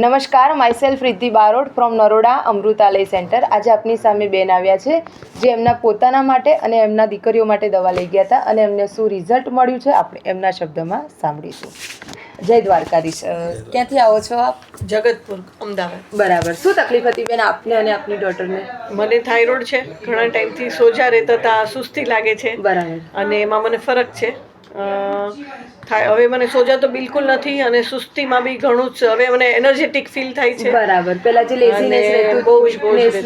નમસ્કાર, myself Riddhi Barot from Naroda Amrutalay centre. આજે આપની સામે બેન આવ્યા છે જે એમના પોતાના માટે અને એમના દીકરીઓ માટે દવા લઈ ગયા હતા અને એમને શું રિઝલ્ટ મળ્યું છે આપણે એમના શબ્દોમાં સાંભળીશું. જય દ્વારકાધીશ. ક્યાંથી આવો છો આપ? જગતપુર, અમદાવાદ. બરાબર. શું તકલીફ હતી બેન આપને અને આપની ડોટરને? મને થાઇરોઇડ છે, ઘણા ટાઈમથી સોજા રહેતા હતા, સુસ્તી લાગે છે. બરાબર. અને એમાં મને ફરક છે. હવે મને સોજા તો બિલકુલ નથી અને સુસ્તીમાં બી ઘણું જ હવે મને એનર્જેટિક ફીલ થાય છે. બરાબર. પહેલા જે લેઝીનેસ રહેતું બહુ જ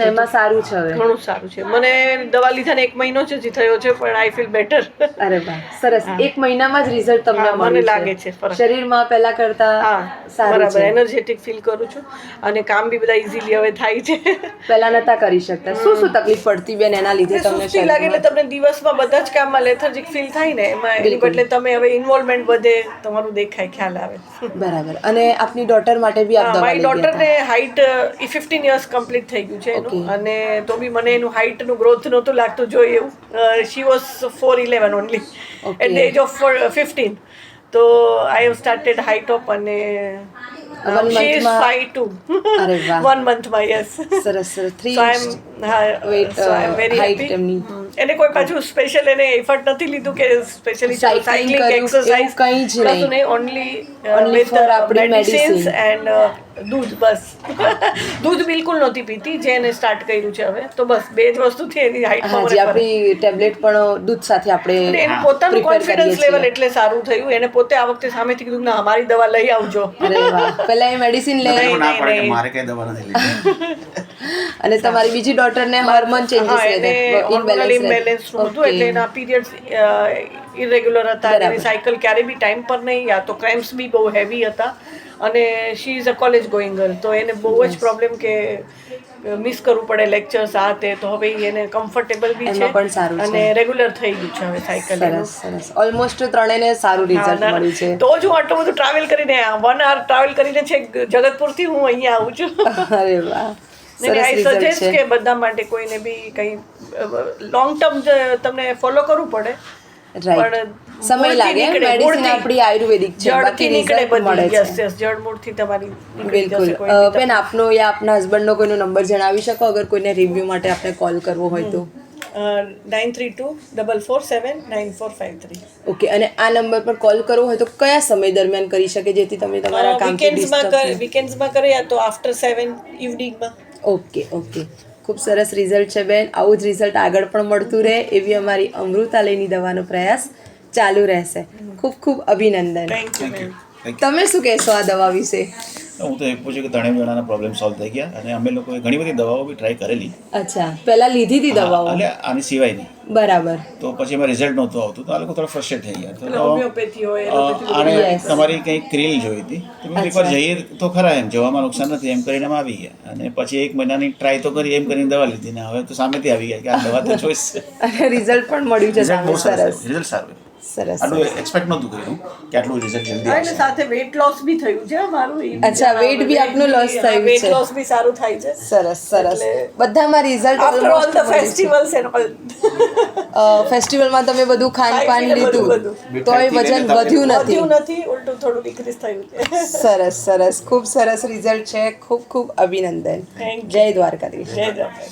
એમાં સારું છે હવે. ઘણું સારું છે. મને દવા લીધાને 1 મહિનો જ હજી થયો છે પણ આઈ ફીલ બેટર. અરે વાહ, સરસ. 1 મહિનામાં જ રિઝલ્ટ તમને મને લાગે છે ફરક. શરીરમાં પહેલા કરતા સારું બરાબર છે. એનર્જેટિક ફીલ કરું છું અને કામ બી બધા ઇઝીલી હવે થાય છે. પહેલા નતા કરી શકતા. શું તકલીફ પડતી બેન એના લીધે તમને? સુસ્તી લાગે એટલે તમને દિવસમાં બધા જ કામમાં લેથર્જિક ફીલ થાય ને એમાં એની બદલે તમે હવે ઇન્વોલ્વમેન્ટ વધે, તમારું દેખાય, ખ્યાલ આવે. બરાબર. અને આપની ડોટર માટે બી આપ દવા મારી લઈ ગયા હતા? ડોટરને હાઈટ 15 યર્સ કમ્પ્લીટ થઈ ગયું છે એનું અને તો બી મને એનું હાઈટનું ગ્રોથ નહોતું લાગતું જોઈએ એવું. She was 4'11" only at the age of 15. તો I have started height up અને she is 5'2". અરે વાહ. 1 monthમાં, યસ. સરસ સરસ. 3 So I am very height happy. એમની. એને કોઈ પાછું સ્પેશિયલ એને એફર્ટ નથી લીધું કે સ્પેશિયલી Cycling સાયકલિંગ કર્યું, એક્સરસાઇઝ એવું કંઈ જ નહીં. નહીં. ઓનલી Only વિથ for આપણી મેડિસિન્સ medicine. એન્ડ દૂધ, બસ. દૂધ બિલકુલ નહોતી પીતી, જે એને સ્ટાર્ટ કર્યું છે હવે. તો બસ 2 જ વસ્તુથી એની હાઈટમાં હાજી, આપણી ટેબ્લેટ પણ દૂધ સાથે આપણે એનું પોતાનું prepare કરીએ કોન્ફિડન્સ છીએ. લેવલ એટલે સારું થયું. એને પોતે આ વખતે સામેથી કીધું ના અમારી દવા લઈ આવજો. અરે વાહ. પહેલા એ મેડિસિન લે ના પાડે કે મારે કઈ દવા નથી લીધી. અને તમારી બીજી ડોટરને હોર્મોન ચેન્જીસ એને હોર્મોનલ ઇમ્બેલેન્સ હતું એટલે એના પીરિયડ્સ ઇરેગ્યુલર હતા. એની સાયકલ ક્યારે બી ટાઈમ પર નહીં, યા તો ક્રેમ્પ્સ બી બહુ હેવી હતા અને she is a college going girl. તો એને બહુ જ પ્રોબ્લેમ કે મિસ કરવું પડે લેક્ચર્સ આ તે. તો હવે એને કમ્ફર્ટેબલ બી છે પણ સારું છે અને રેગ્યુલર થઈ ગયું છે હવે સાયકલ. સરસ સરસ. ઓલમોસ્ટ ત્રણેયને સારું રિઝલ્ટ મળ્યું છે. તો જ હું આટલું બધું ટ્રાવેલ કરીને 1 hour ટ્રાવેલ કરીને છે જગતપુરથી હું અહીંયા આવું છું. અરે વાહ, આઈ સજેસ્ટ કે બધા માટે કોઈને બી કંઈ લોંગ ટર્મ તમને ફોલો કરવું પડે. રાઈટ. સમય લાગે. મેડિસિન આપણી આયુર્વેદિક છે, બાકી રિઝલ્ટ મળે છે. યસ, જડમૂળથી તમારી બિલકુલ. બેન, આપનો યા આપના હસબન્ડનો કોઈનો નંબર જણાવી શકો અગર કોઈને રિવ્યુ માટે આપણે કોલ કરવો હોય તો? 9324479453. ઓકે. અને આ નંબર પર કોલ કરવો હોય તો કયા સમય દરમિયાન કરી શકે જેથી તમે તમારા કામથી ડિસ્ટર્બ? વીકેન્ડ્સમાં કરે યા તો આફ્ટર 7 ઇવનિંગમાં. Okay okay. ખૂબ સરસ રિઝલ્ટ છે બેન. આવું જ રિઝલ્ટ આગળ પણ મળતું રહે એવી અમારી અમૃતાલયની દવાનો પ્રયાસ ચાલુ રહેશે. ખૂબ ખૂબ અભિનંદન. Thank you. તમે શું કહેશો આ દવા વિશે? હું તો એ પૂછ્યું કે ત્રણેય જણાના પ્રોબ્લેમ સોલ્વ થઈ ગયા અને અમે લોકોએ ઘણી બધી દવાઓ બી ટ્રાય કરેલી. અચ્છા, પહેલા લીધી હતી દવાઓ? એટલે આની સિવાયની. બરાબર. તો પછી એમાં રિઝલ્ટ નહોતું આવતું તો આ લોકો થોડા ફ્રસ્ટ્રેટ થઈ ગયા. તો હોમિયોપેથી હોય આને તમારી કંઈ ક્રીલ જોઈ હતી તો મેં એકવાર જઈએ તો ખરા, એમ જવામાં નુકસાન નથી એમ કરીને અમે આવી ગયા અને પછી 1 મહિનાની ટ્રાય તો કરી, એમ કરીને દવા લીધી ને હવે તો સામેથી આવી ગયા કે આ દવા તો ચોઈસ છે. અને રિઝલ્ટ પણ મળ્યું છે. સરસ રિઝલ્ટ સારું. સરસ. આટલું એક્સપેક્ટ નહોતું કર્યું કે આટલું રિઝલ્ટ જલ્દી અને સાથે વેઇટ લોસ બી થયું છે મારું. અચ્છા, વેઇટ બી આપનું લોસ થયું વેઇટ છે. લોસ બી સારું થાય છે. સરસ સરસ. બધામાં result after all the festivals and all. ફેસ્ટિવલમાં તમે બધું ખાનપાન લીધું તોય વજન વધ્યું નથી, ઉલટું થોડું ડિક્રીઝ થયું છે. સરસ સરસ. ખૂબ સરસ રિઝલ્ટ છે. ખૂબ ખૂબ અભિનંદન. જય દ્વારકાધીશ. જય દ્વારકા.